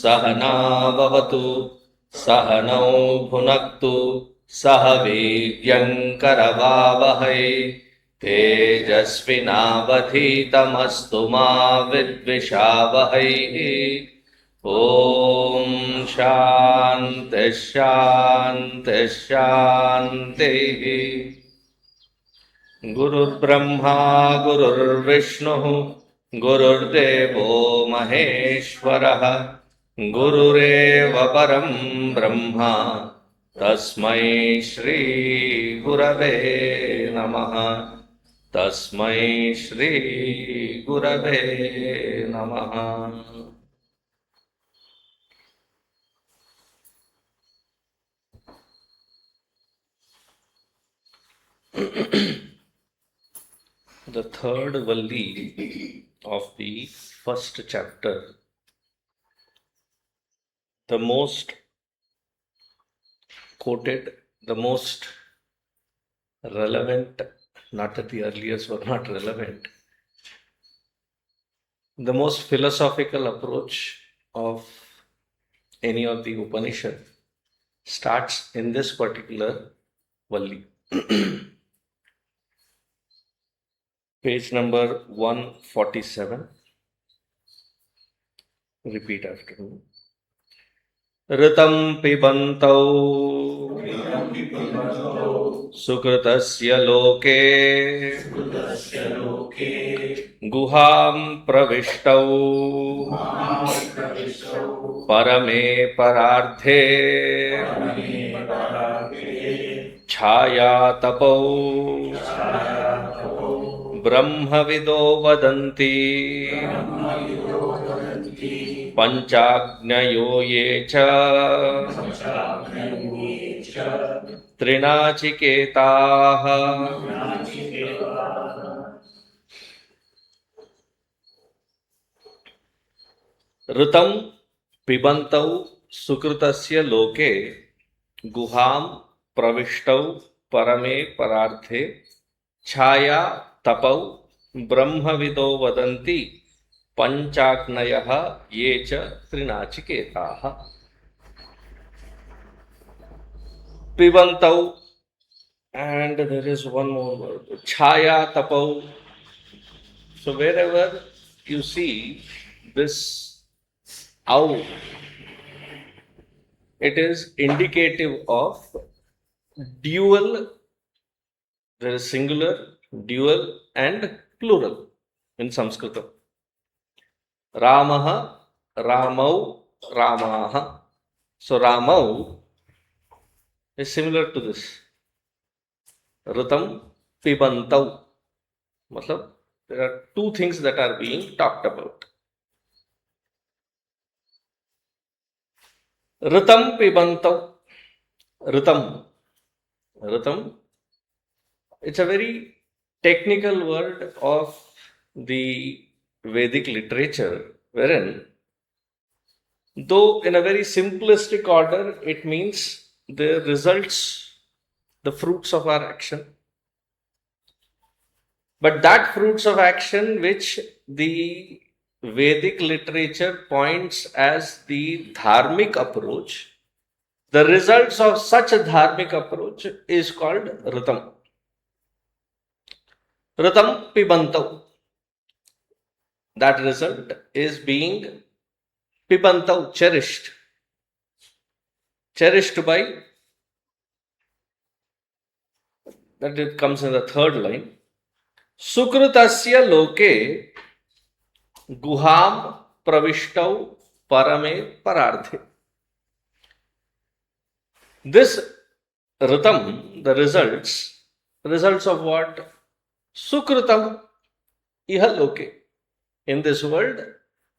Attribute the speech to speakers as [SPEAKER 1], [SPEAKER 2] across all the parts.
[SPEAKER 1] सहनाववतु सहनौ भुनक्तु सह वीर्यङ्करवावहै तेजस्विनावधीतमस्तु मा विद्विषावहै। ॐ शान्ति शान्ति शान्तिः। गुरुर्ब्रह्मा गुरुर्विष्णुः गुरुर्देवो महेश्वरः गुरुरेव परं ब्रह्मा तस्मै श्री गुरवे नमः। तस्मै श्री गुरवे नमः। The third valli of the first chapter, the most quoted, the most relevant, not that the earliers were not relevant, the most philosophical approach of any of the Upanishad starts in this particular valli. Page number 147. Repeat after me. ऋतं पिबन्तौ सुकृतस्य लोके गुहां प्रविष्टौ परमे परार्धे छायातपौ ब्रह्मविदो वदन्ति पंचाग्नयो ये च त्रिनाचिकेताः। ऋतं पिबन्तौ सुकृतस्य लोके गुहां प्रविष्टौ परमे परार्थे छाया तपौ ब्रह्मविदो वदन्ति पंचाग्नयः ये च त्रिनाचिकेताः। पिबन्तौ, and there is one more word, Chhaya तपौ. So wherever you see this au, it is indicative of dual. There is singular, dual and plural in Sanskrit. Ramaha, Ramau, Ramaha. So Ramau is similar to this. Ritam Pibantau. Matlab, there are two things that are being talked about. Ritam Pibantau. Ritam. Ritam. It's a very technical word of the Vedic literature, wherein, though in a very simplistic order, it means the results, the fruits of our action. But that fruits of action which the Vedic literature points as the dharmic approach, the results of such a dharmic approach is called Ritam. Ritam Pibantau. That result is being Pibantau, cherished. Cherished by, that it comes in the third line. Sukrutasya loke guham pravishtau parame pararthe. This Ritam, the results of what? Sukrutam iha loke. In this world,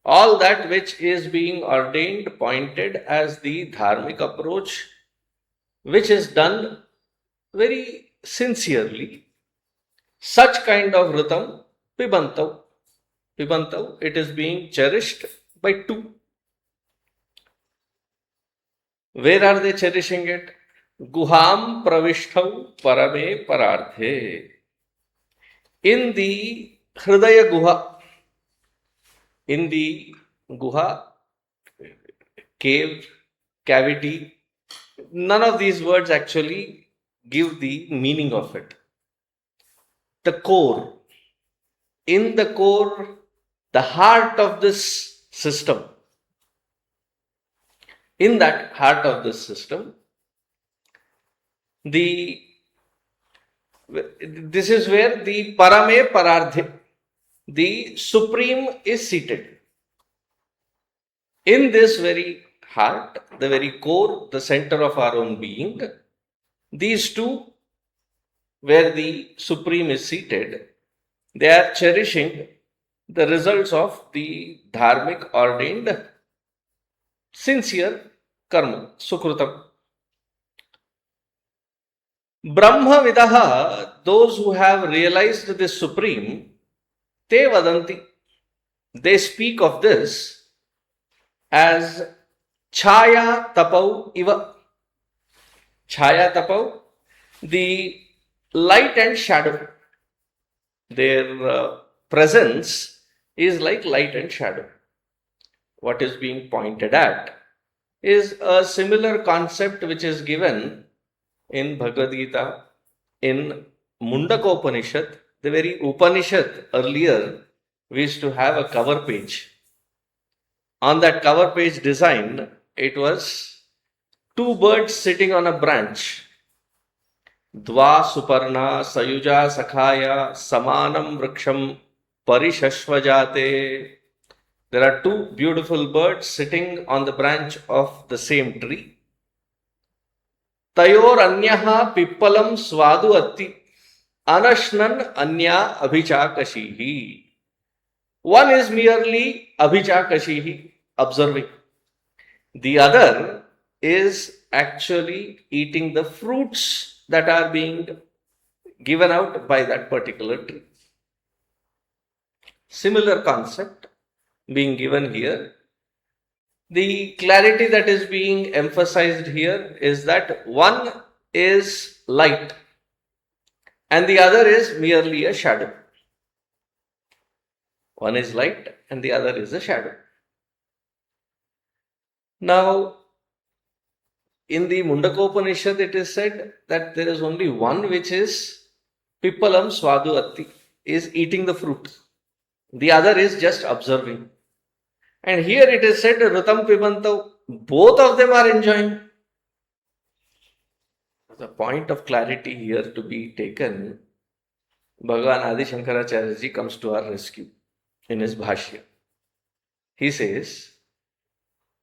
[SPEAKER 1] all that which is being ordained, pointed as the dharmic approach, which is done very sincerely, such kind of Ritam, Pibantau. Pibantau, it is being cherished by two. Where are they cherishing it? Guham pravishtau parame pararthe. In the Hridaya Guha. In the Guha, cave, cavity. None of these words actually give the meaning of it. The core. In the core, the heart of this system. In that heart of this system, this is where the Parame Parardhe, the Supreme, is seated. In this very heart, the very core, the center of our own being, these two, where the Supreme is seated, they are cherishing the results of the dharmic ordained sincere karma, sukrutam. Brahma Vidaha, those who have realized this Supreme, te vadanti, they speak of this as Chaya Tapau Iva. Chaya Tapau, the light and shadow. Their presence is like light and shadow. What is being pointed at is a similar concept which is given in Bhagavad Gita, in Mundakopanishad, the very Upanishad. Earlier, we used to have a cover page. On that cover page design, it was two birds sitting on a branch. Dva Suparna Sayuja Sakhaya Samanam Vriksham Parishashvajate. There are two beautiful birds sitting on the branch of the same tree. Tayor Anyaha Pippalam Swadu Atti Anashnan Anya Abhichakashihi. One is merely Abhichakashihi, observing. The other is actually eating the fruits that are being given out by that particular tree. Similar concept being given here. The clarity that is being emphasized here is that one is light and the other is merely a shadow. One is light and the other is a shadow. Now, in the Mundakopanishad, it is said that there is only one which is Pippalam Swadu Atti, is eating the fruit. The other is just observing. And here it is said, Rutam Pibantav, both of them are enjoying. The point of clarity here to be taken, Bhagavan Adi Shankaracharya ji comes to our rescue in his Bhashya. He says,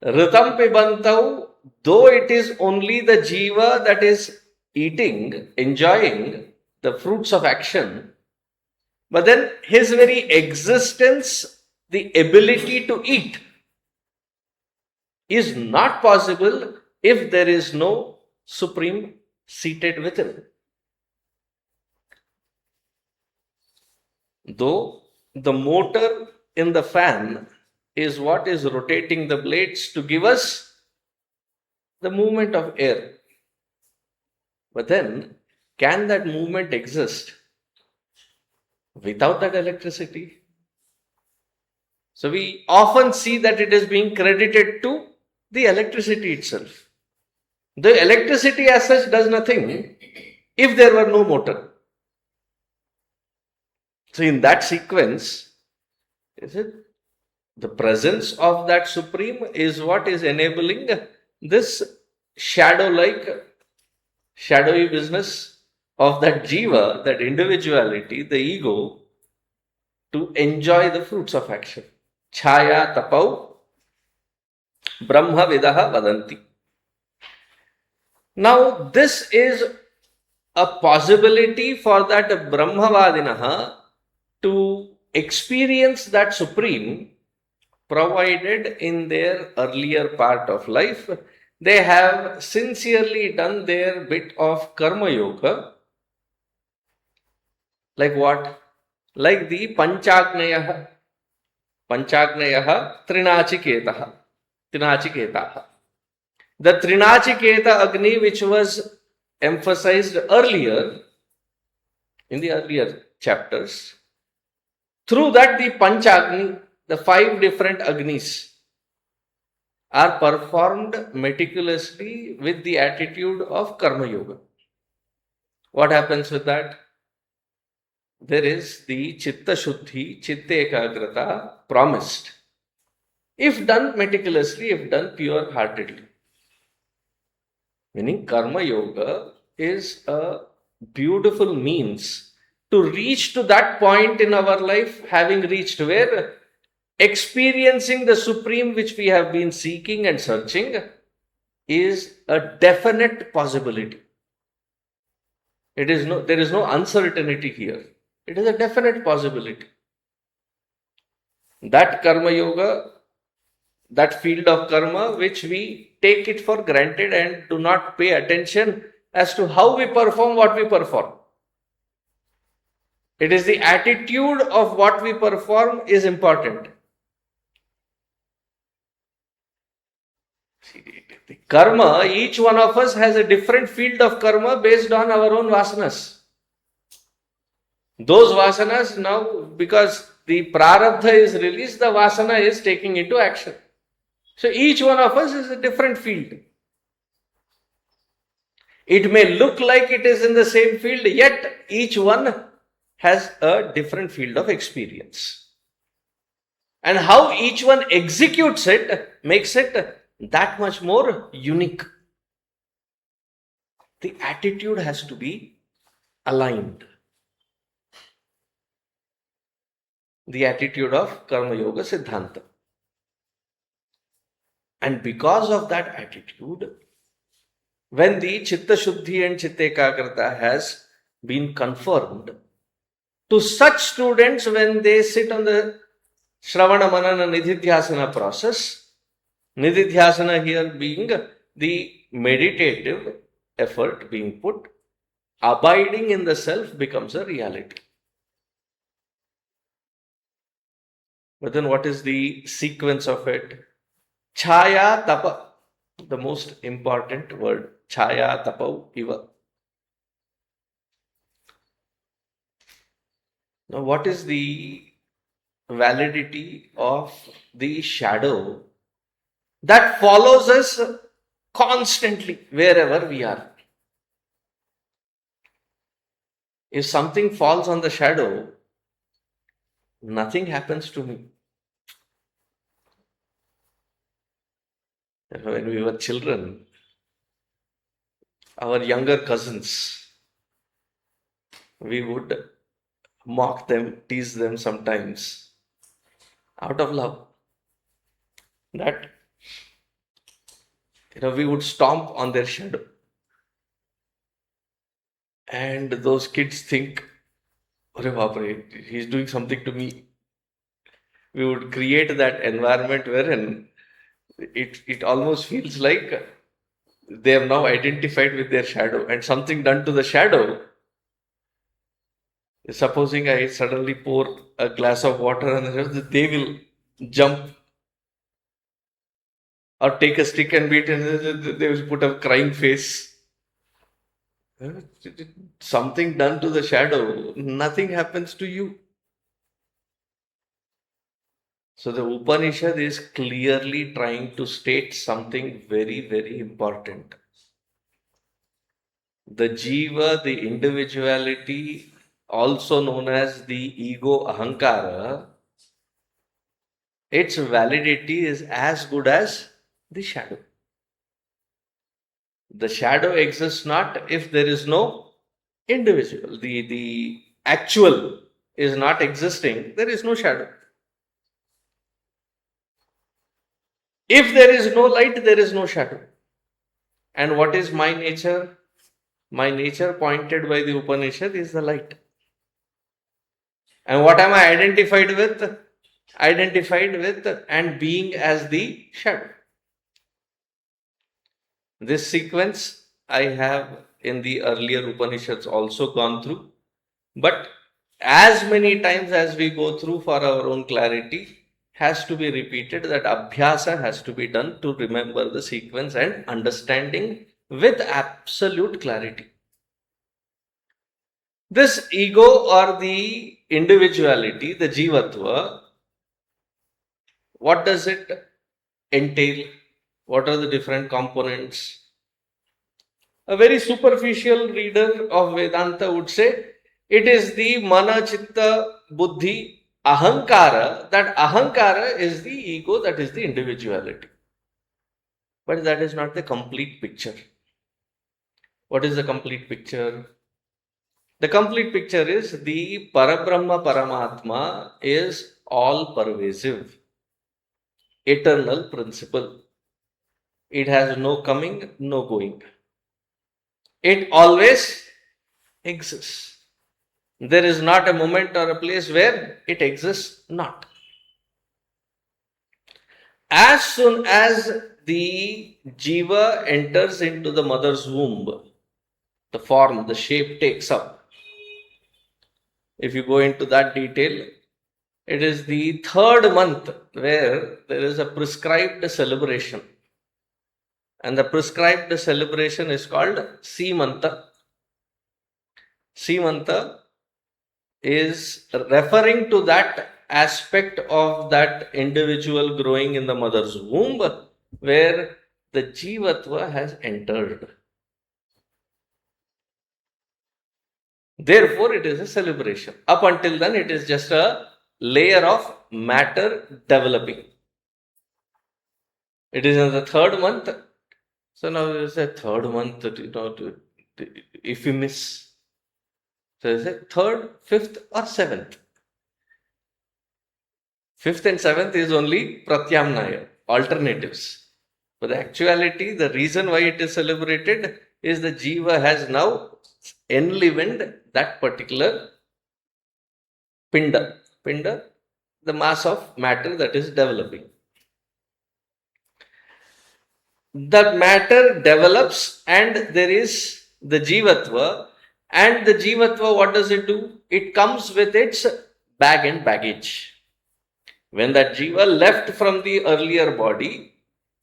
[SPEAKER 1] Rutam Pibantav, though it is only the jiva that is eating, enjoying the fruits of action, but then his very existence, the ability to eat, is not possible if there is no Supreme seated within. Though the motor in the fan is what is rotating the blades to give us the movement of air. But then, can that movement exist without that electricity? So we often see that it is being credited to the electricity itself. The electricity as such does nothing if there were no motor. So in that sequence, is it the presence of that Supreme is what is enabling this shadowy business of that jiva, that individuality, the ego, to enjoy the fruits of action. Chaya tapau Brahma Vidaha Vadanti. Now, this is a possibility for that Brahmavadinaha to experience that Supreme, provided in their earlier part of life they have sincerely done their bit of Karma Yoga. Like what? Like the Panchagnayaha. Panchagnayaha Trinachiketaha. Trinachiketaha. The Trinachiketa Agni, which was emphasized earlier, in the earlier chapters, through that the Panchagni, the 5 different Agnis, are performed meticulously with the attitude of Karma Yoga. What happens with that? There is the Chitta Shuddhi, Chitta Ekagrata promised. If done meticulously, if done pure heartedly. Meaning, Karma Yoga is a beautiful means to reach to that point in our life, having reached where experiencing the supreme which we have been seeking and searching is a definite possibility. There is no uncertainty here. It is a definite possibility. That Karma Yoga, that field of karma, which we take it for granted and do not pay attention as to how we perform what we perform. It is the attitude of what we perform is important. The karma, each one of us has a different field of karma based on our own vasanas. Those vasanas now, because the prarabdha is released, the vasana is taking into action. So each one of us is a different field. It may look like it is in the same field, yet each one has a different field of experience. And how each one executes it makes it that much more unique. The attitude has to be aligned. The attitude of Karma Yoga Siddhanta. And because of that attitude, when the Chitta Shuddhi and Chitta Ekagrata has been confirmed, to such students, when they sit on the Shravana Manana Nididhyasana process, Nididhyasana here being the meditative effort being put, abiding in the self becomes a reality. But then what is the sequence of it? Chaya Tapa, the most important word. Chaya Tapau Iva. Now, what is the validity of the shadow that follows us constantly wherever we are? If something falls on the shadow, nothing happens to me. When we were children, our younger cousins, we would mock them, tease them sometimes out of love. That we would stomp on their shadow. And those kids think, "Arey baapre, he's doing something to me." We would create that environment wherein it almost feels like they have now identified with their shadow, and something done to the shadow. Supposing I suddenly pour a glass of water on the shadow, they will jump or take a stick and beat, and they will put a crying face. Something done to the shadow, nothing happens to you. So the Upanishad is clearly trying to state something very, very important. The jiva, the individuality, also known as the ego ahankara, its validity is as good as the shadow. The shadow exists not if there is no individual. The actual is not existing, there is no shadow. If there is no light, there is no shadow. And what is my nature? My nature pointed by the Upanishad is the light. And what am I identified with? Identified with and being as the shadow. This sequence I have in the earlier Upanishads also gone through. But as many times as we go through for our own clarity, has to be repeated, that abhyasa has to be done to remember the sequence and understanding with absolute clarity. This ego or the individuality, the jivatva, what does it entail? What are the different components? A very superficial reader of Vedanta would say it is the mana, chitta, buddhi, ahankara. That ahankara is the ego, that is the individuality. But that is not the complete picture. What is the complete picture? The complete picture is the Parabrahma Paramatma is all pervasive, eternal principle. It has no coming, no going. It always exists. There is not a moment or a place where it exists not. As soon as the jiva enters into the mother's womb, the form, the shape takes up. If you go into that detail, it is the third month where there is a prescribed celebration. And the prescribed celebration is called Simanta. Simanta is referring to that aspect of that individual growing in the mother's womb where the jivatva has entered. Therefore, it is a celebration. Up until then, it is just a layer of matter developing. It is in the third month. So now there is a third month, if you miss. So there is a third, fifth, or seventh. Fifth and seventh is only pratyamnaya, alternatives. But the actuality, the reason why it is celebrated is the jiva has now enlivened that particular pinda. Pinda, the mass of matter that is developing. That matter develops and there is the jivatva, and the jivatva, what does it do? It comes with its bag and baggage. When that jiva left from the earlier body,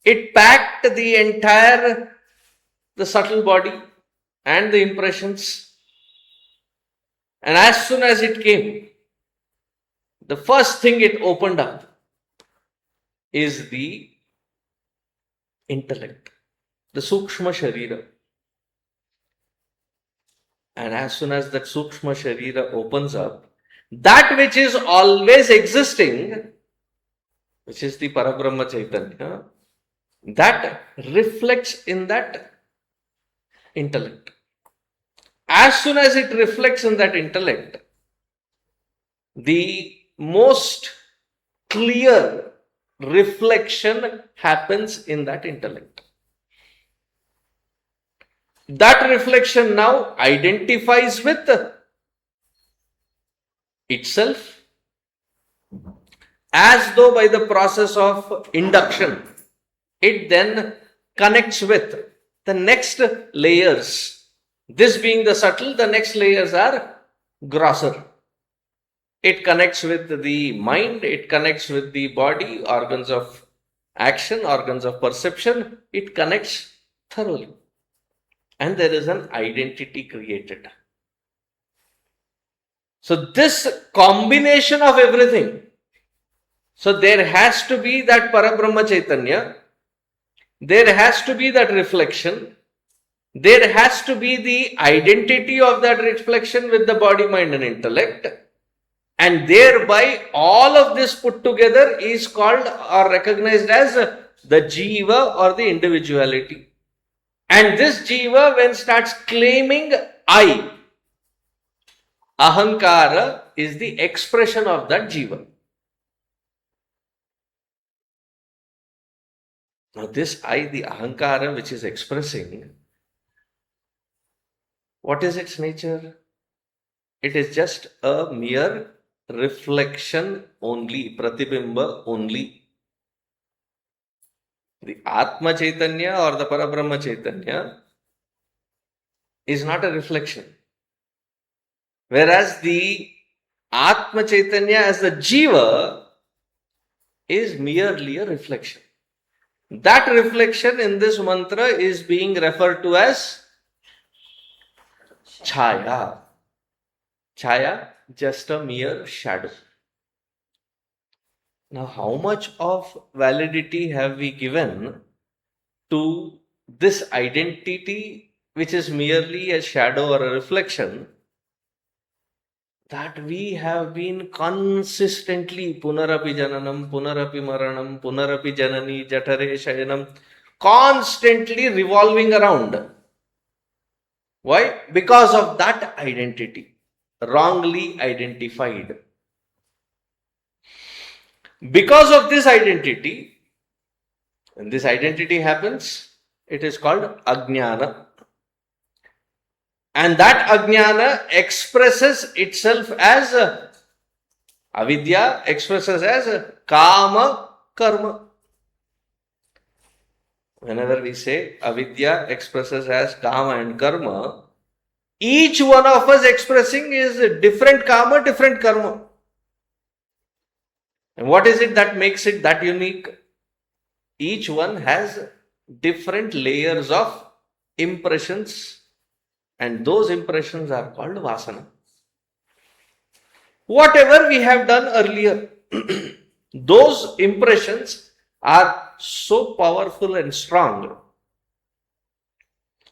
[SPEAKER 1] it packed the entire, the subtle body and the impressions. And as soon as it came, the first thing it opened up is the intellect, the Sukshma Sharira. And as soon as that Sukshma Sharira opens up, that which is always existing, which is the Parabrahma Chaitanya, that reflects in that intellect. As soon as it reflects in that intellect, the most clear reflection happens in that intellect. That reflection now identifies with itself, as though by the process of induction, it then connects with the next layers. This being the subtle, the next layers are grosser. It connects with the mind, it connects with the body, organs of action, organs of perception. It connects thoroughly. And there is an identity created. So this combination of everything, so there has to be that Parabrahma Chaitanya, there has to be that reflection, there has to be the identity of that reflection with the body, mind and intellect, and thereby all of this put together is called or recognized as the jiva or the individuality. And this jiva, when starts claiming I, ahankara is the expression of that jiva. Now this I, the ahankara which is expressing, what is its nature? It is just a mere reflection only, pratibimba only. The Atma Chaitanya or the Parabrahma Chaitanya is not a reflection. Whereas the Atma Chaitanya as the Jiva is merely a reflection. That reflection in this mantra is being referred to as Chaya. Chaya, just a mere shadow. Now, how much of validity have we given to this identity, which is merely a shadow or a reflection, that we have been consistently punarapi jananam, punarapi maranam, punarapi janani, jatare shayanam, constantly revolving around. Why? Because of that identity, wrongly identified. Because of this identity, when this identity happens, it is called ajnana. And that ajnana expresses itself as avidya, expresses as kama karma. Whenever we say avidya expresses as kama and karma, each one of us expressing is different kama, different karma. And what is it that makes it that unique? Each one has different layers of impressions, and those impressions are called vasana. Whatever we have done earlier, those impressions are so powerful and strong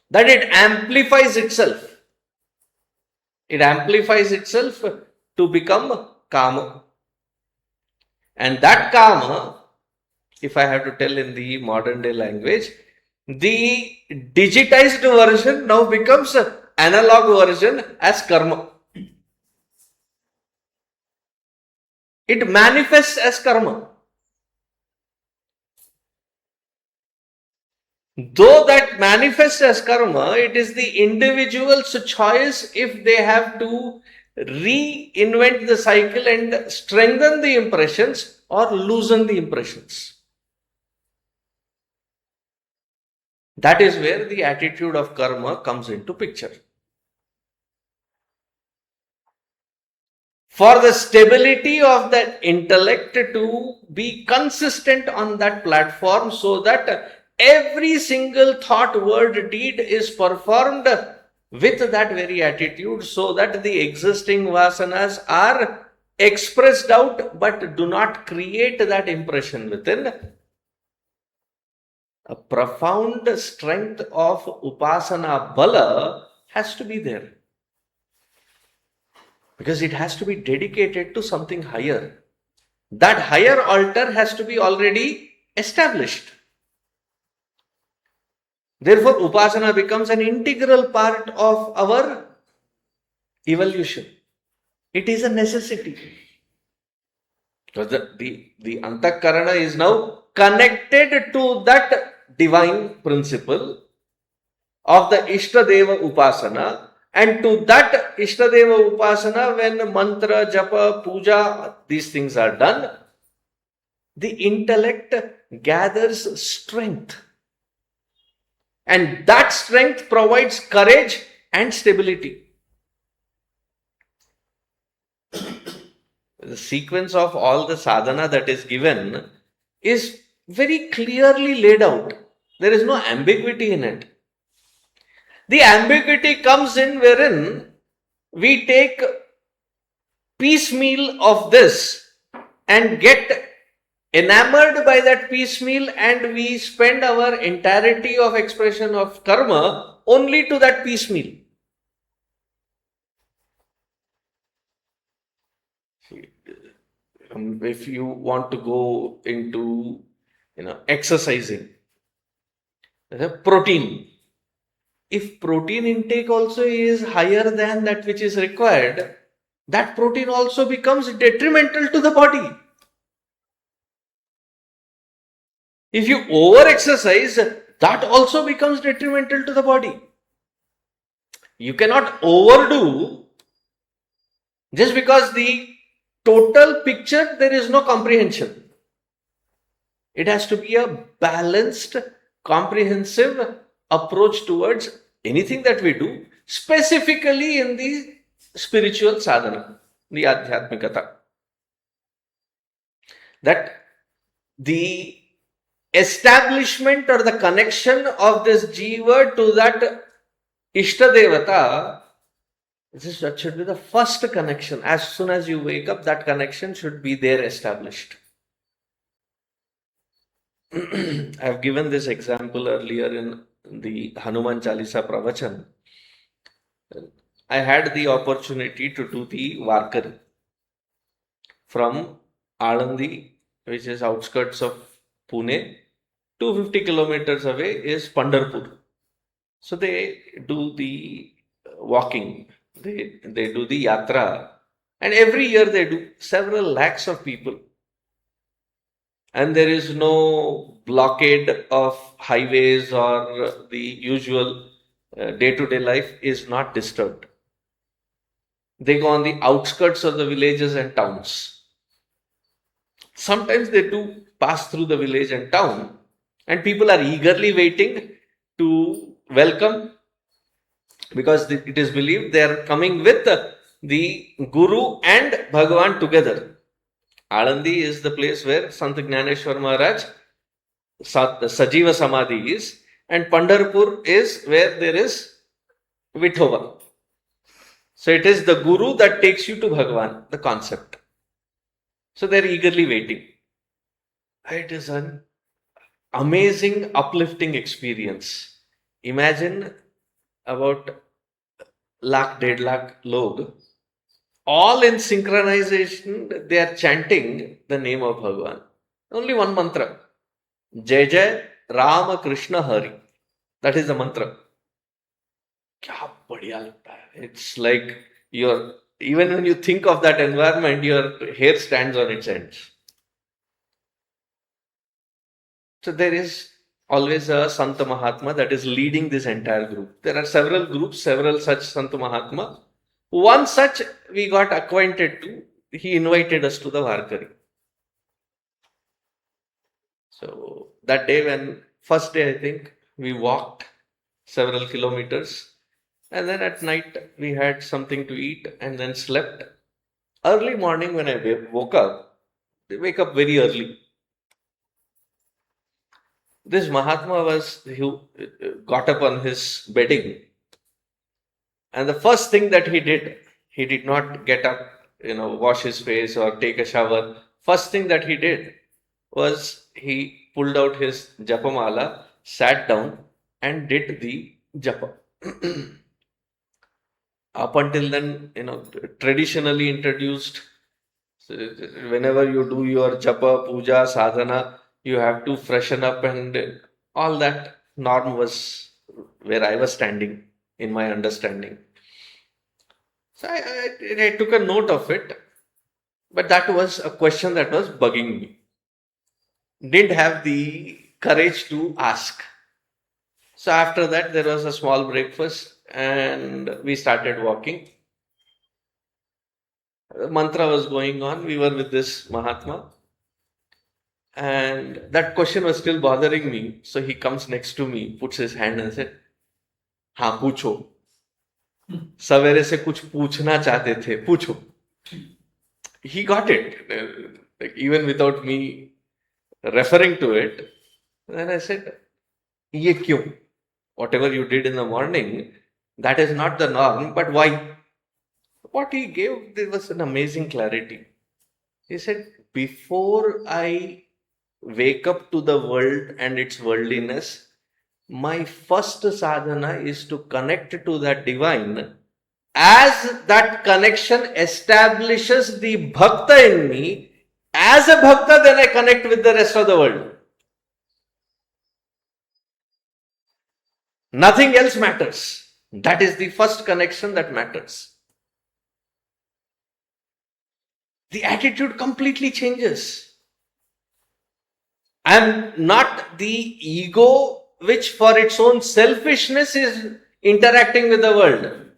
[SPEAKER 1] that it amplifies itself. It amplifies itself to become kama. And that kama, if I have to tell in the modern day language, the digitized version now becomes analog version as karma. It manifests as karma. Though that manifests as karma, it is the individual's choice if they have to reinvent the cycle and strengthen the impressions or loosen the impressions. That is where the attitude of karma comes into picture. For the stability of that intellect to be consistent on that platform, so that every single thought, word, deed is performed with that very attitude, so that the existing vasanas are expressed out but do not create that impression within. A profound strength of upasana bala has to be there, because it has to be dedicated to something higher. That higher altar has to be already established. Therefore, upasana becomes an integral part of our evolution. It is a necessity. Because the antakarana is now connected to that divine principle of the Ishtadeva Upasana, and to that Ishtadeva Upasana, when mantra, japa, puja, these things are done, the intellect gathers strength. And that strength provides courage and stability. The sequence of all the sadhana that is given is very clearly laid out. There is no ambiguity in it. The ambiguity comes in wherein we take piecemeal of this and get enamored by that piecemeal, and we spend our entirety of expression of karma only to that piecemeal. If you want to go into exercising, protein. If protein intake also is higher than that which is required, that protein also becomes detrimental to the body. If you over-exercise, that also becomes detrimental to the body. You cannot overdo, just because the total picture, there is no comprehension. It has to be a balanced, comprehensive approach towards anything that we do, specifically in the spiritual sadhana, the adhyatmikata. That the establishment or the connection of this jiva to that Ishtadevata, that should be the first connection. As soon as you wake up, that connection should be there established. I've given this example earlier in the Hanuman Chalisa Pravachan. I had the opportunity to do the Varkari from Alandi, which is outskirts of Pune. 250 kilometers away is Pandharpur. So they do the walking, they do the yatra, and every year they do several lakhs of people. And there is no blockade of highways, or the usual day to day life is not disturbed. They go on the outskirts of the villages and towns. Sometimes they do pass through the village and town, and people are eagerly waiting to welcome, because it is believed they are coming with the Guru and Bhagavan together. Alandi is the place where Sant Jnaneshwar Maharaj Sajiva Samadhi is, and Pandharpur is where there is Vithoba. So it is the Guru that takes you to Bhagavan, the concept. So they are eagerly waiting. It is an amazing, uplifting experience. Imagine about lakh, 1.5 lakh log, all in synchronization, they are chanting the name of Bhagavan. Only one mantra. Jai Jai Rama Krishna Hari. That is the mantra. क्या बढ़िया लगता है. It's like even when you think of that environment, your hair stands on its ends. So there is always a Santa Mahatma that is leading this entire group. There are several groups, several such Santa Mahatma. One such we got acquainted to. He invited us to the Varkari. So that day, first day I think, we walked several kilometers, and then at night we had something to eat and then slept. Early morning when I woke up, they wake up very early. This Mahatma got up on his bedding, and the first thing that he did not get up, wash his face or take a shower. First thing that he did was he pulled out his japamala, sat down, and did the japa. Up until then, traditionally introduced, whenever you do your japa, puja, sadhana, you have to freshen up, and all that norm was where I was standing in my understanding. So I took a note of it, but that was a question that was bugging me. Didn't have the courage to ask. So after that, there was a small breakfast and we started walking. The mantra was going on. We were with this Mahatma. And that question was still bothering me. So he comes next to me, puts his hand and said, हाँ पूछो. सवेरे से कुछ पूछना चाहते थे, पूछो. He got it, like even without me referring to it. Then I said, ये क्यों? Whatever you did in the morning, that is not the norm, but why? What he gave, there was an amazing clarity. He said, before I wake up to the world and its worldliness, my first sadhana is to connect to that divine. As that connection establishes the bhakta in me, as a bhakta, then I connect with the rest of the world. Nothing else matters. That is the first connection that matters. The attitude completely changes. I am not the ego which for its own selfishness is interacting with the world.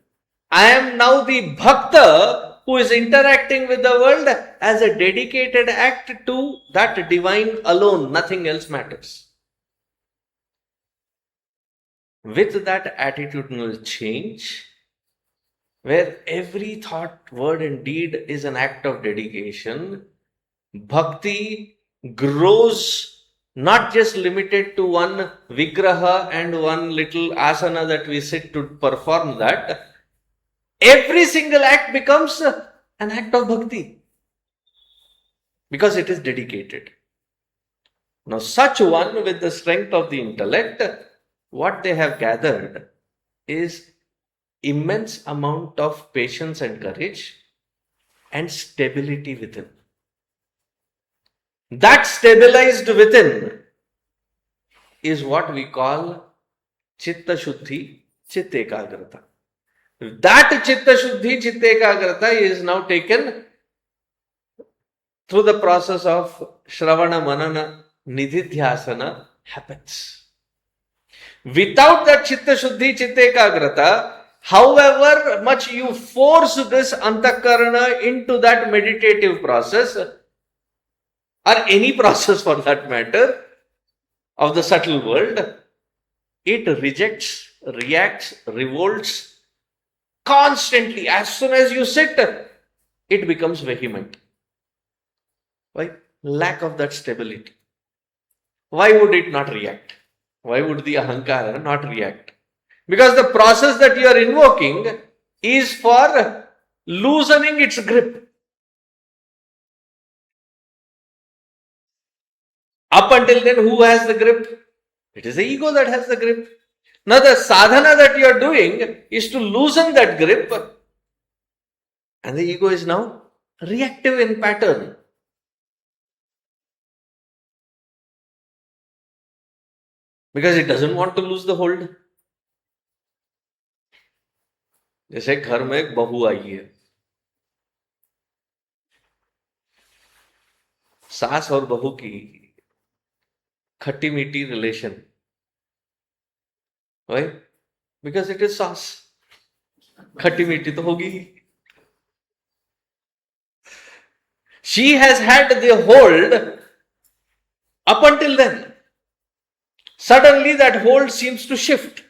[SPEAKER 1] I am now the bhakta who is interacting with the world as a dedicated act to that divine alone. Nothing else matters. With that attitudinal change, where every thought, word, and deed is an act of dedication, bhakti grows, not just limited to one vigraha and one little asana that we sit to perform that. Every single act becomes an act of bhakti because it is dedicated. Now, such one with the strength of the intellect, what they have gathered is immense amount of patience and courage and stability within. That stabilized within is what we call Chitta Shuddhi, Chitta Ekagrata. That Chitta Shuddhi, Chitta Ekagrata is now taken through the process of Shravana, Manana, Nididhyasana happens. Without that Chitta Shuddhi, Chitta Ekagrata, however much you force this Antakarana into that meditative process, or any process for that matter, of the subtle world, it rejects, reacts, revolts constantly. As soon as you sit, it becomes vehement. Why? Lack of that stability. Why would it not react? Why would the ahankara not react? Because the process that you are invoking is for loosening its grip. Up until then, who has the grip? It is the ego that has the grip. Now, the sadhana that you are doing is to loosen that grip, and the ego is now reactive in pattern. Because it doesn't want to lose the hold. जैसे घर में एक बहू आई है, सास और बहू की खट्टी मीठी relation. Why? Because it is सास. खट्टी मीठी तो होगी ही. She has had the hold up until then. Suddenly that hold seems to shift.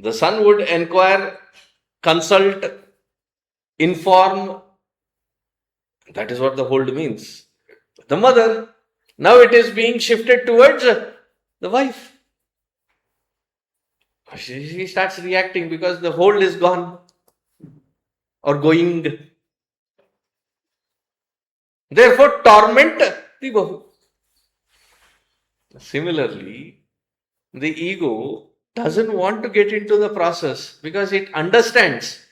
[SPEAKER 1] The son would inquire, consult, inform. That is what the hold means. The mother. Now it is being shifted towards the wife. She starts reacting because the hold is gone or going. Therefore, torment the bahu. Similarly, the ego doesn't want to get into the process because it understands.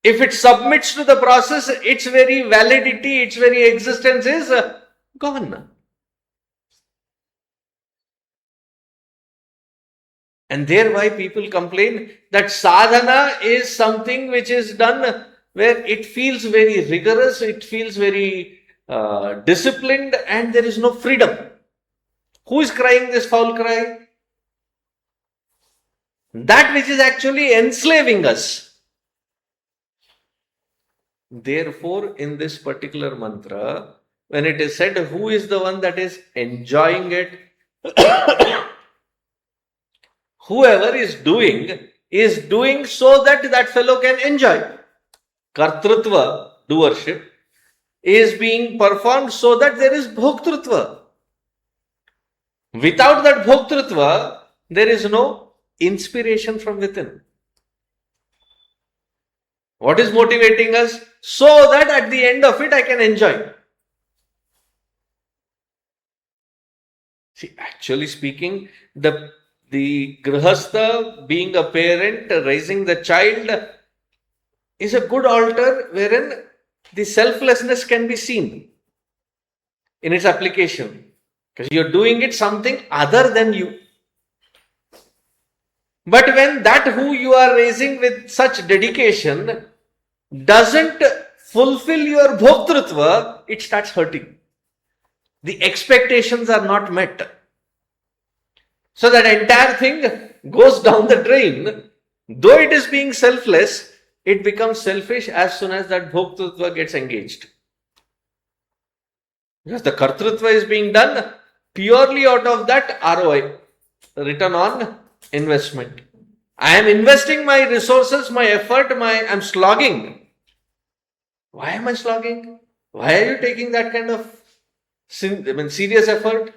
[SPEAKER 1] If it submits to the process, its very validity, its very existence is gone. And thereby people complain that sadhana is something which is done where it feels very rigorous, it feels very disciplined, and there is no freedom. Who is crying this foul cry? That which is actually enslaving us. Therefore, in this particular mantra, when it is said, who is the one that is enjoying it? Whoever is doing so that that fellow can enjoy. Kartrutva, doership, is being performed so that there is bhoktrutva. Without that bhoktrutva, there is no inspiration from within. What is motivating us? So that at the end of it, I can enjoy. See, actually speaking, the grihastha, being a parent, raising the child, is a good altar wherein the selflessness can be seen in its application. Because you're doing it something other than you. But when that who you are raising with such dedication doesn't fulfill your bhoktrutva, it starts hurting. The expectations are not met. So that entire thing goes down the drain. Though it is being selfless, it becomes selfish as soon as that bhoktrutva gets engaged. Because the kartrutva is being done purely out of that ROI, return on investment. I am investing my resources, my effort, I am slogging. Why am I slogging? Why are you taking that kind of serious effort?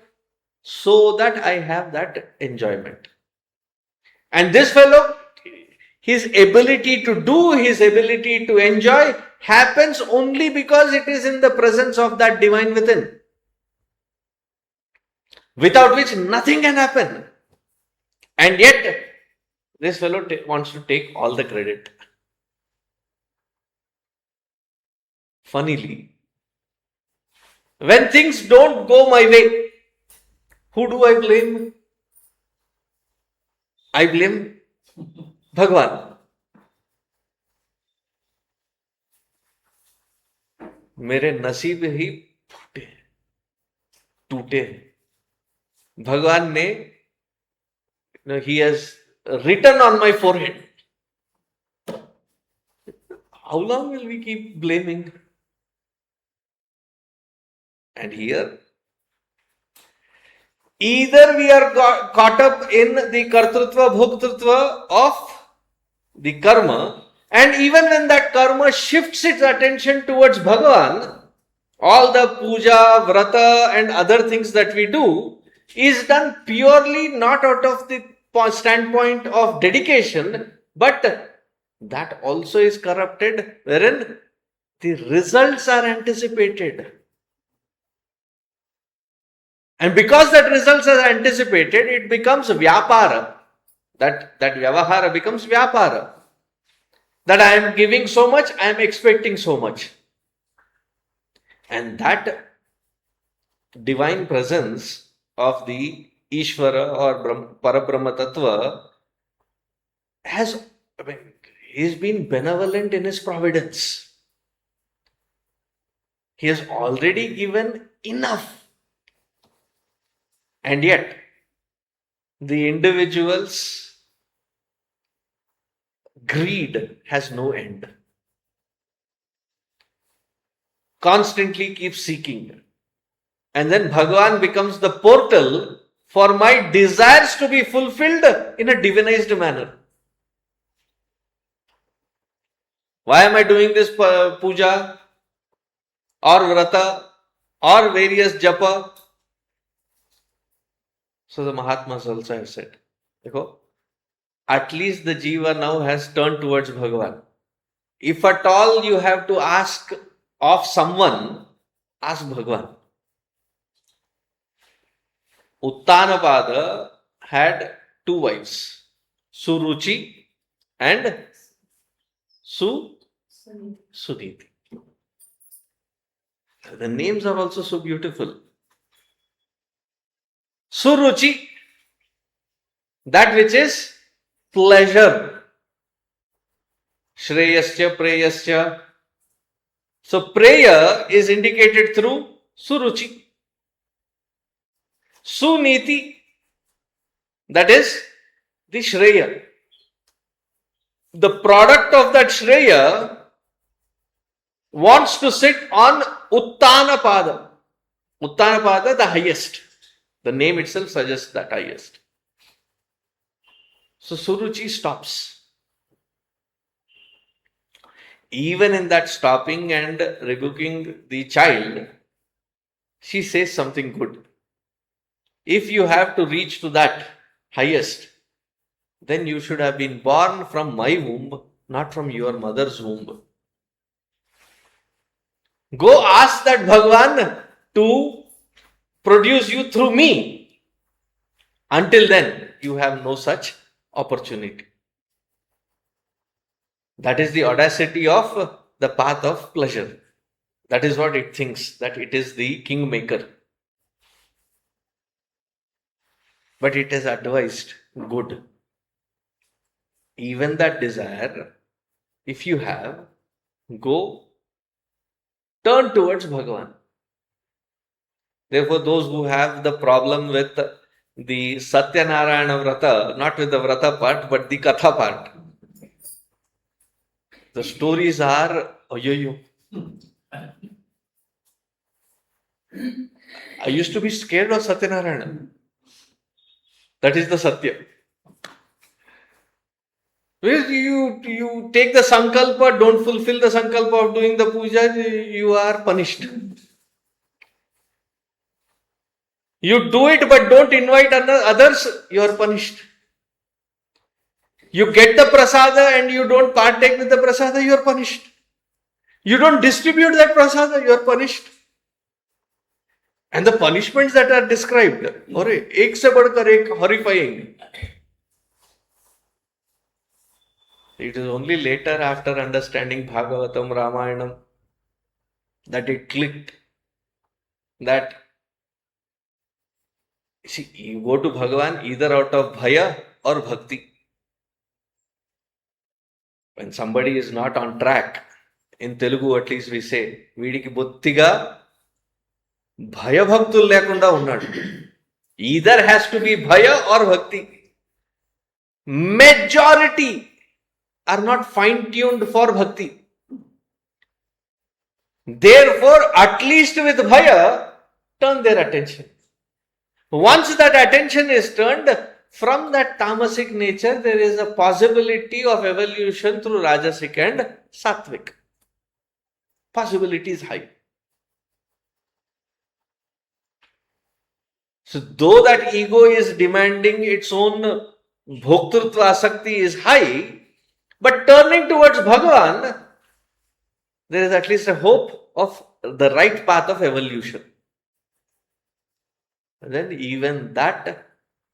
[SPEAKER 1] So that I have that enjoyment. And this fellow, his ability to do, his ability to enjoy happens only because it is in the presence of that divine within. without which nothing can happen. And yet, this fellow wants to take all the credit. Funnily, when things don't go my way, who do I blame? I blame Bhagwan. मेरे नसीब ही टूटे. भगवान ने, he has written on my forehead. How long will we keep blaming? And here, either we are caught up in the kartrutva bhoktrutva of the karma, and even when that karma shifts its attention towards Bhagavan, all the puja, vrata and other things that we do is done purely not out of the standpoint of dedication, but that also is corrupted, wherein the results are anticipated. And because that results are anticipated, it becomes vyapara. That vyavahara becomes vyapara. That I am giving so much, I am expecting so much. And that divine presence of the Ishvara or Parabrahma Tattva he's been benevolent in his providence. He has already given enough. And yet, the individual's greed has no end. Constantly keeps seeking. And then Bhagavan becomes the portal for my desires to be fulfilled in a divinized manner. Why am I doing this puja or vrata or various japa? So the Mahatmas also have said, at least the jiva now has turned towards Bhagavan. If at all you have to ask of someone, ask Bhagavan. Uttanapada had two wives, Suruchi and Suniti. The names are also so beautiful. Suruchi, that which is pleasure. Shreyascha, preyascha. So prayer is indicated through Suruchi. Suniti, that is the Shreya. The product of that Shreya wants to sit on Uttanapada. Uttanapada, the highest. The name itself suggests that highest. So Suruchi stops. Even in that stopping and rebuking the child, she says something good. If you have to reach to that highest, then you should have been born from my womb, not from your mother's womb. Go ask that Bhagavan to produce you through me. Until then, you have no such opportunity. That is the audacity of the path of pleasure. That is what it thinks, that it is the kingmaker. But it is advised good. Even that desire, if you have, go turn towards Bhagavan. Therefore, those who have the problem with the Satyanarayana Vrata, not with the Vrata part, but the Katha part, the stories are, I used to be scared of Satyanarayana. That is the Satya. Because you take the sankalpa, don't fulfill the sankalpa of doing the puja, you are punished. You do it but don't invite others, you are punished. You get the prasada and you don't partake with the prasada, you are punished. You don't distribute that prasada, you are punished. And the punishments that are described, ek se badkar ek horrifying. It is only later, after understanding Bhagavatam, Ramayanam, that it clicked that, see, you go to Bhagavan either out of bhaya or bhakti. When somebody is not on track, in Telugu at least we say, వీడికి బొత్తిగా భయభక్తులు లేకుండా ఉన్నాడు. Either has to be bhaya or bhakti. Majority are not fine-tuned for bhakti. Therefore, at least with bhaya, turn their attention. Once that attention is turned, from that tamasic nature, there is a possibility of evolution through rajasic and sattvic. Possibility is high. So, though that ego is demanding its own bhoktrutva asakti is high, but turning towards Bhagavan, there is at least a hope of the right path of evolution. And then even that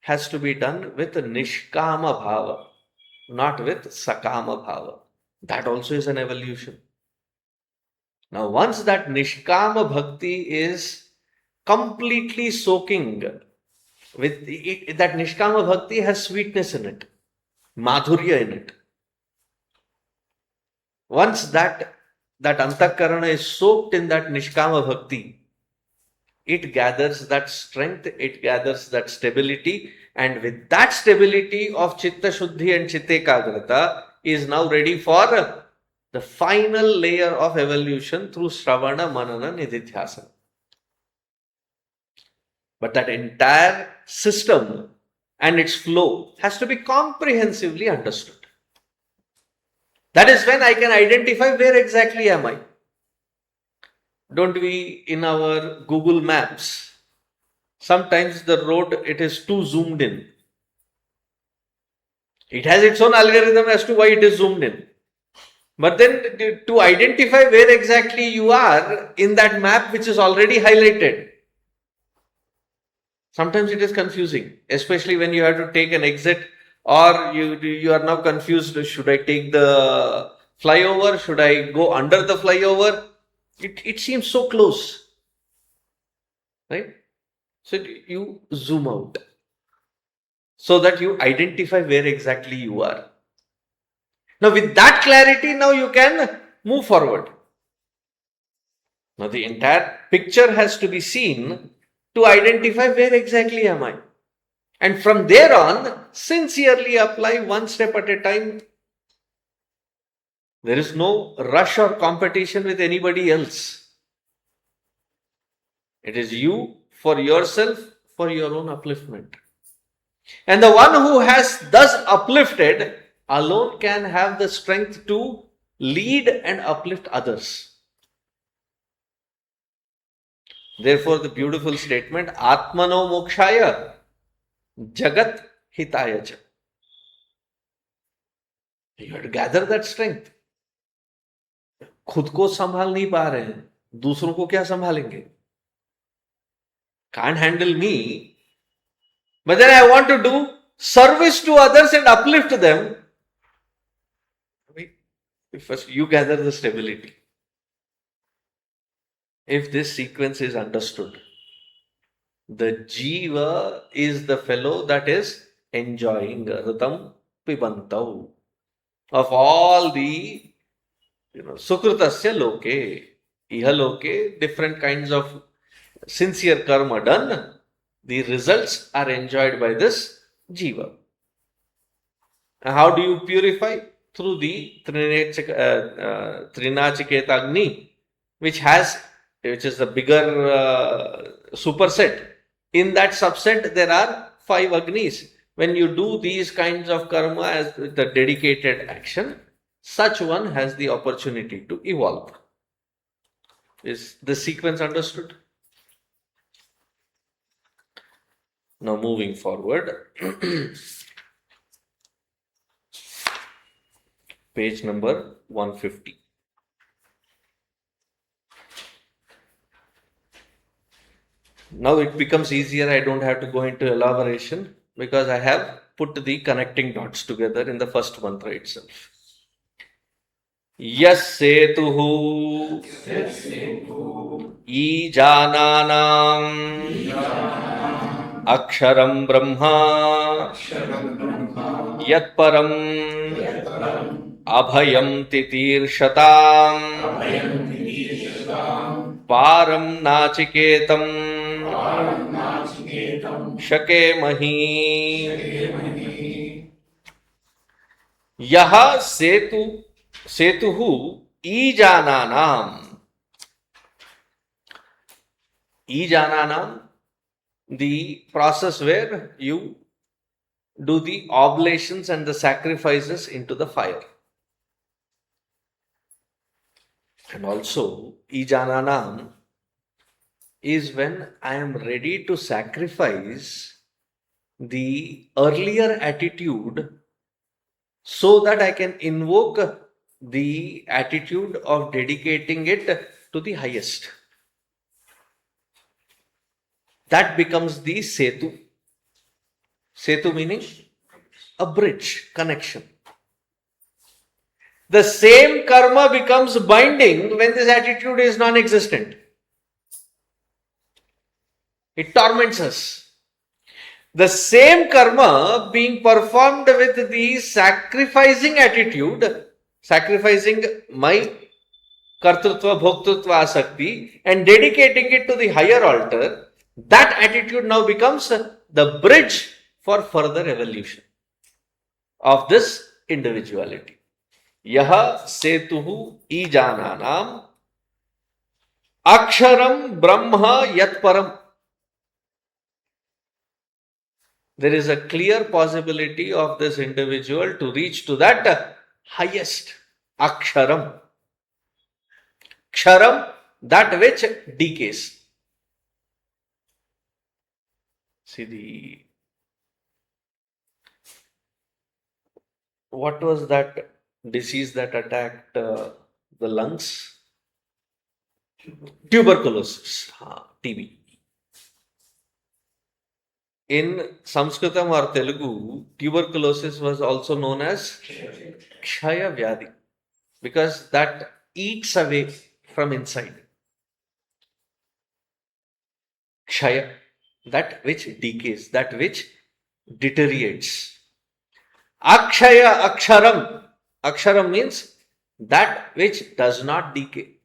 [SPEAKER 1] has to be done with nishkama bhava, not with sakama bhava. That also is an evolution. Now, once that nishkama bhakti is completely soaking with it, that nishkama bhakti has sweetness in it, madhurya in it. Once that antakarana is soaked in that nishkama bhakti, it gathers that strength, it gathers that stability, and with that stability of chitta shuddhi and chitta ekagrata is now ready for the final layer of evolution through Shravana, Manana, Nididhyasana. But that entire system and its flow has to be comprehensively understood. That is when I can identify where exactly am I. Don't we, in our Google Maps, sometimes the road, it is too zoomed in. It has its own algorithm as to why it is zoomed in. But then to identify where exactly you are in that map which is already highlighted, sometimes it is confusing, especially when you have to take an exit, or you are now confused, should I take the flyover, should I go under the flyover? It seems so close, right? So you zoom out so that you identify where exactly you are. Now with that clarity, now you can move forward. Now the entire picture has to be seen to identify where exactly am I. And from there on, sincerely apply one step at a time. There is no rush or competition with anybody else. It is you for yourself, for your own upliftment. And the one who has thus uplifted alone can have the strength to lead and uplift others. Therefore, the beautiful statement, Atmano Mokshaya Jagat Hitaya Cha. You have to gather that strength. खुद को संभाल नहीं पा रहे हैं, दूसरों को क्या संभालेंगे? Can't handle me, but then I want to do service to others and uplift them. First, you gather the stability. If this sequence is understood, the jiva is the fellow that is enjoying Ritam Pibantau of all the Sukrutasya loke, iha loke, different kinds of sincere karma done, the results are enjoyed by this jiva. And how do you purify? Through the Nachiketa Agni, which is the bigger superset. In that subset, there are 5 Agnis. When you do these kinds of karma as the dedicated action, such one has the opportunity to evolve. Is the sequence understood? Now moving forward, page number 150. Now it becomes easier. I don't have to go into elaboration because I have put the connecting dots together in the first mantra itself. Yas setuhu ईजानानाम् अक्षरं ब्रह्मा यत्परम् अभयं तितीर्षताम् पारं नाचिकेतं शकेमहि यह सेतुः ईजानानाम् Ijananam, the process where you do the oblations and the sacrifices into the fire. And also, Ijananam is when I am ready to sacrifice the earlier attitude so that I can invoke the attitude of dedicating it to the highest. That becomes the Setu. Setu meaning a bridge, connection. The same karma becomes binding when this attitude is non-existent. It torments us. The same karma being performed with the sacrificing attitude, sacrificing my kartrutva, bhoktritva, asakti and dedicating it to the higher altar, that attitude now becomes the bridge for further evolution of this individuality. Yaha setuhu ijananam aksharam brahma yatparam. There is a clear possibility of this individual to reach to that highest aksharam. Ksharam, that which decays. See what was that disease that attacked the lungs? Tuberculosis, TB. In Sanskritam or Telugu, tuberculosis was also known as Kshaya Vyadhi because that eats away from inside. Kshaya, that which decays, that which deteriorates. Akshaya, aksharam. Aksharam means that which does not decay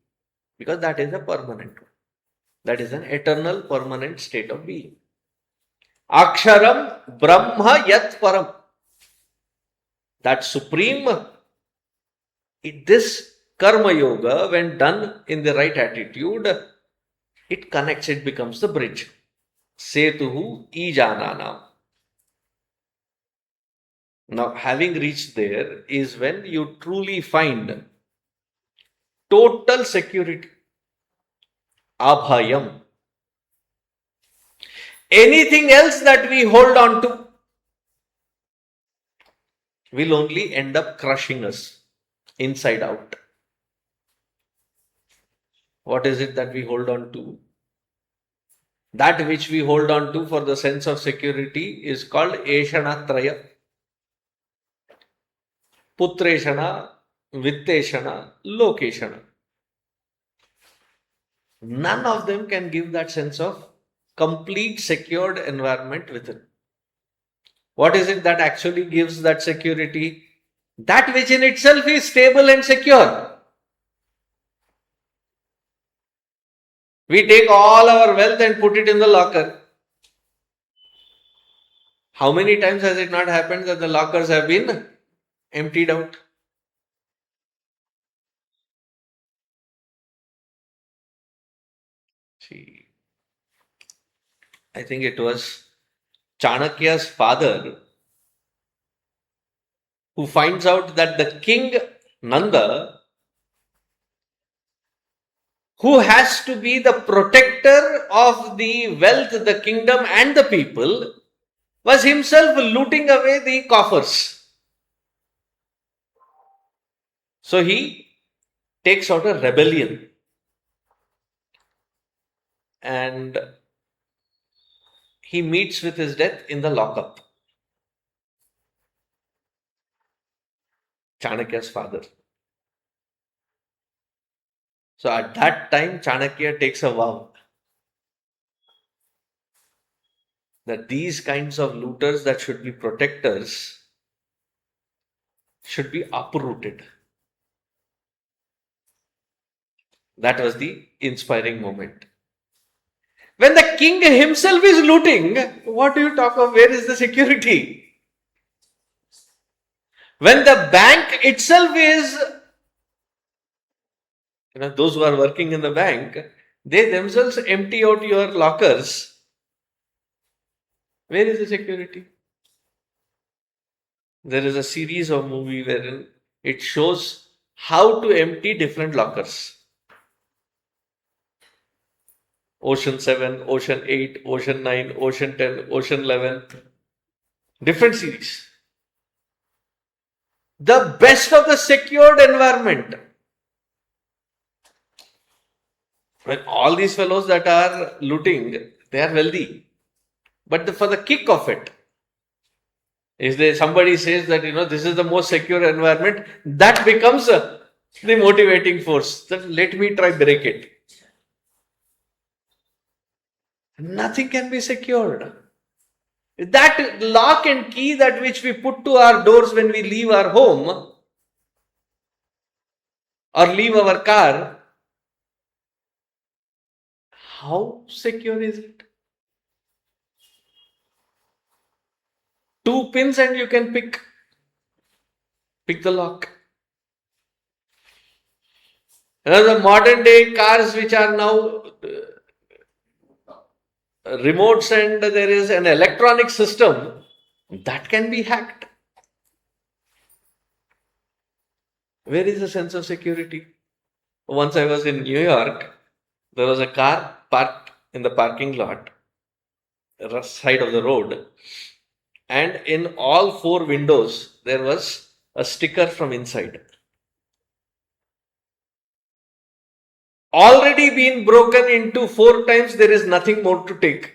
[SPEAKER 1] because that is a permanent one. That is an eternal permanent state of being. Aksharam Brahma Yat Param. That supreme, this karma yoga, when done in the right attitude, it connects, it becomes the bridge. Setuhu ijananam. Now, having reached there is when you truly find total security. Abhayam. Anything else that we hold on to will only end up crushing us inside out. What is it that we hold on to? That which we hold on to for the sense of security is called Eshanatraya. Putreshana, Vitteshana, Lokeshana. None of them can give that sense of complete secured environment within. What is it that actually gives that security? That which in itself is stable and secure. We take all our wealth and put it in the locker. How many times has it not happened that the lockers have been emptied out? See, I think it was Chanakya's father who finds out that the king Nanda, who has to be the protector of the wealth, the kingdom and the people, was himself looting away the coffers. So he takes out a rebellion and he meets with his death in the lockup. Chanakya's father. So at that time, Chanakya takes a vow that these kinds of looters that should be protectors should be uprooted. That was the inspiring moment. When the king himself is looting, what do you talk of? Where is the security? When the bank itself is, those who are working in the bank, they themselves empty out your lockers. Where is the security? There is a series of movie wherein it shows how to empty different lockers. Ocean 7, Ocean 8, Ocean 9, Ocean 10, Ocean 11. Different series. The best of the secured environment. When all these fellows that are looting, they are wealthy. But for the kick of it, if somebody says that, this is the most secure environment, that becomes the motivating force. That let me try break it. Nothing can be secured. That lock and key that which we put to our doors when we leave our home or leave our car, how secure is it? 2 pins and you can pick the lock. The modern day cars which are now remotes and there is an electronic system that can be hacked. Where is the sense of security? Once I was in New York, there was a car parked in the parking lot, side of the road, and in all 4 windows there was a sticker from inside. Already been broken into 4 times, there is nothing more to take.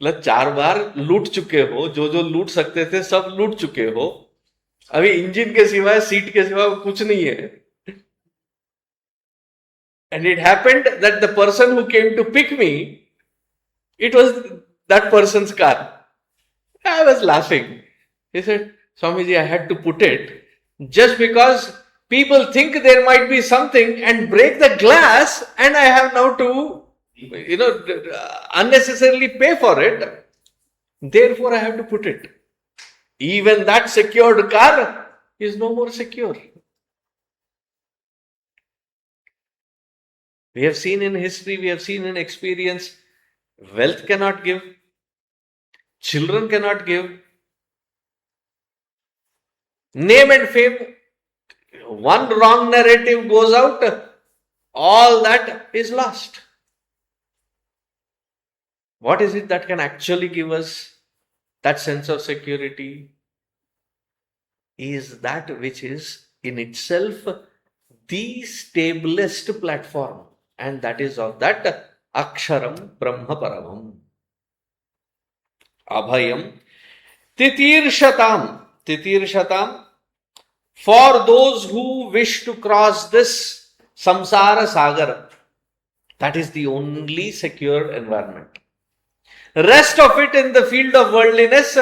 [SPEAKER 1] 4 बार लूट चुके हो, जो लूट सकते थे सब लूट चुके हो, अभी इंजन के सिवाय सीट के सिवाय कुछ नहीं है. And it happened that the person who came to pick me, it was that person's car. I was laughing. He said, Swamiji, I had to put it just because people think there might be something and break the glass, and I have now to, unnecessarily pay for it. Therefore, I have to put it. Even that secured car is no more secure. We have seen in history, we have seen in experience, wealth cannot give, children cannot give, name and fame, one wrong narrative goes out, all that is lost. What is it that can actually give us that sense of security? Is that which is in itself the stablest platform, and that is of that Aksharam Brahma Paramam. Abhayam Titir for those who wish to cross this samsara sagar. That is the only secure environment. Rest of it in the field of worldliness,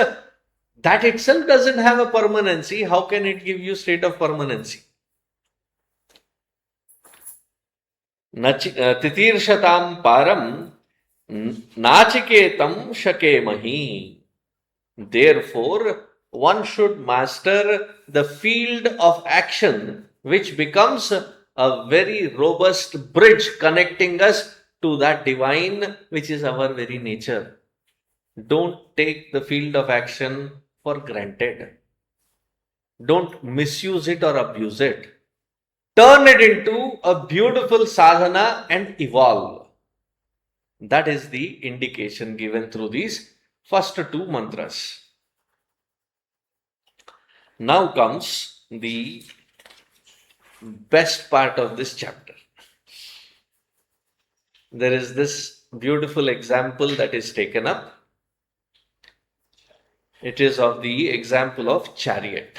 [SPEAKER 1] that itself doesn't have a permanency. How can it give you state of permanency? Titir param Nachiketam shakemahi. Therefore, one should master the field of action, which becomes a very robust bridge connecting us to that divine which is our very nature. Don't take the field of action for granted. Don't misuse it or abuse it. Turn it into a beautiful sadhana and evolve. That is the indication given through these first 2 mantras. Now comes the best part of this chapter. there is this beautiful example that is taken up. It is of the example of chariot.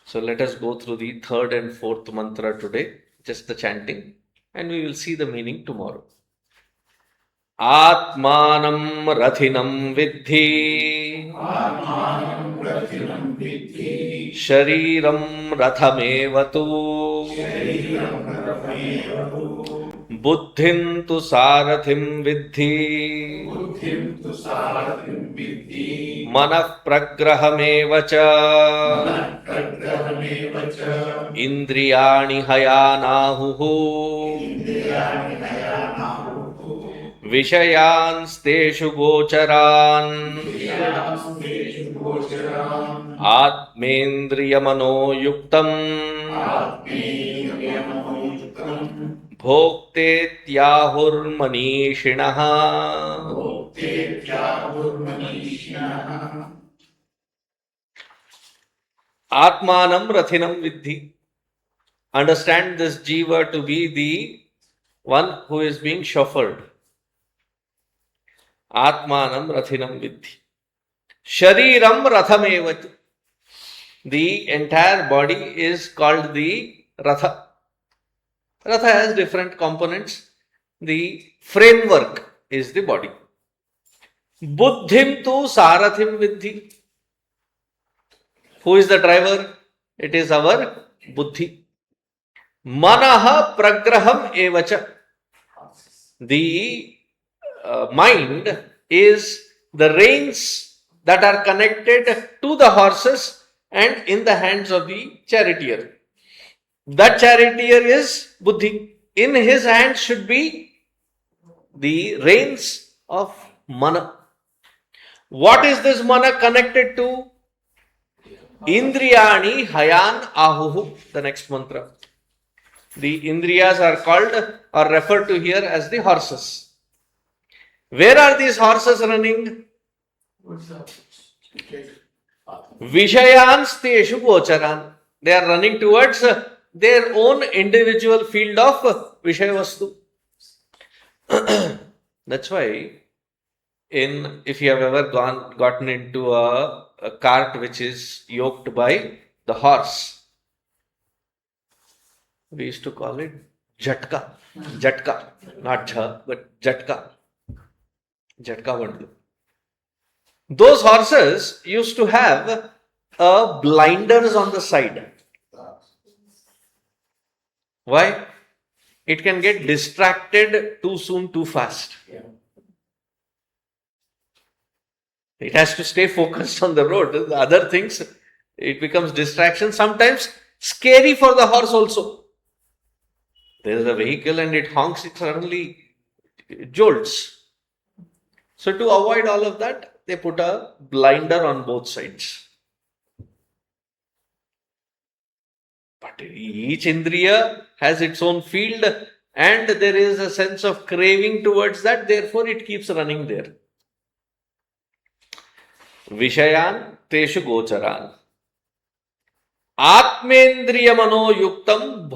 [SPEAKER 1] So let us go through the third and fourth mantra today, just the chanting, and we will see the meaning tomorrow. Atmanam rathinam vidhi Shariram rathamevatu Buddhim tu sarathim vidhi Manah pragrahamevacha Indriyani hayanahuhu Vishayansteshu gocharan Atmendriyamano Bhoktetyahurmanishinaha Atmanam rathinam vidhi. Understand this jiva to be the one who is being chauffeured. Atmanam rathinam vidhi. Shariram rathamevat. The entire body is called the ratha. Ratha has different components. The framework is the body. Buddhim tu sarathim vidhi. Who is the driver? It is our buddhi. Manaha pragraham evacha. The mind is the reins that are connected to the horses and in the hands of the charioteer. That charioteer is buddhi. In his hands should be the reins of mana. What is this mana connected to? Indriyani hayan ahuhu. The next mantra. The indriyas are called or referred to here as the horses. Where are these horses running? Vishayansteshu gocharan. They are running towards their own individual field of Vishayavastu. That's why, if you have ever gotten into a cart which is yoked by the horse, we used to call it jatka. Jatka, not jha, but jatka. Jatka Vandu. Those horses used to have blinders on the side. Why? It can get distracted too soon, too fast. It has to stay focused on the road. The other things, it becomes distraction. Sometimes scary for the horse also. There is a vehicle and it honks, it suddenly jolts. So to avoid all of that, they put a blinder on both sides. But each indriya has its own field and there is a sense of craving towards that, therefore it keeps running there. Vishayan teshu gocharan. Atmendriyamano yuktam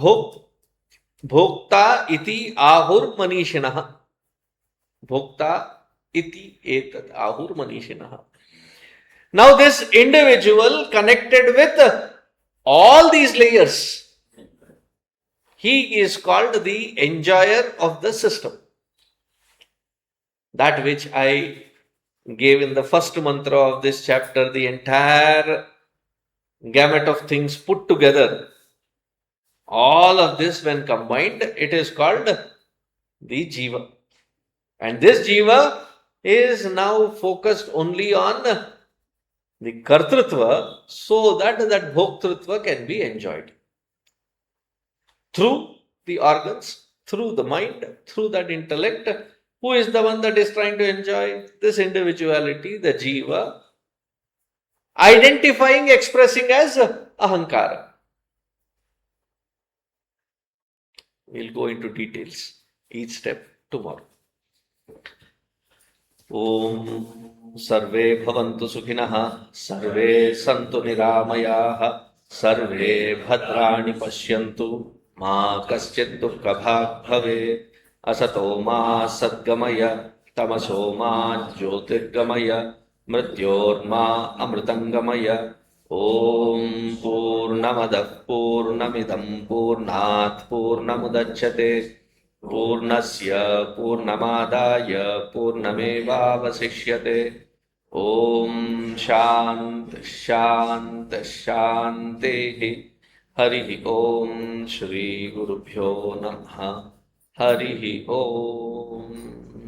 [SPEAKER 1] bhokta iti ahur manishinaha. Bhokta iti etat ahur manishinaha. Now this individual connected with all these layers, he is called the enjoyer of the system. That which I gave in the first mantra of this chapter, the entire gamut of things put together, all of this when combined, it is called the jiva. And this jiva is now focused only on the kartrutva so that bhoktrutva can be enjoyed. Through the organs, through the mind, through that intellect. Who is the one that is trying to enjoy? This individuality, the jiva, identifying, expressing as ahankara. We'll go into details, each step tomorrow. Om Sarve Bhavantu Sukhinah, Sarve Santu Niramayaha, Sarve Bhadrani Pashyantu, Ma Kaschit Dukkha Bhag Bhavet. असतो मा सद्गमय तमसो मा ज्योतिर्गमय मृत्योर्मा अमृतङ्गमय ॐ पूर्णमदः पूर्णमिदं पूर्णात् पूर्णमुदच्यते पूर्णस्य पूर्णमादाय पूर्णमेवावशिष्यते ॐ शान्तिः हरिः ॐ श्रीगुरुभ्यो नमः हरिः ॐ।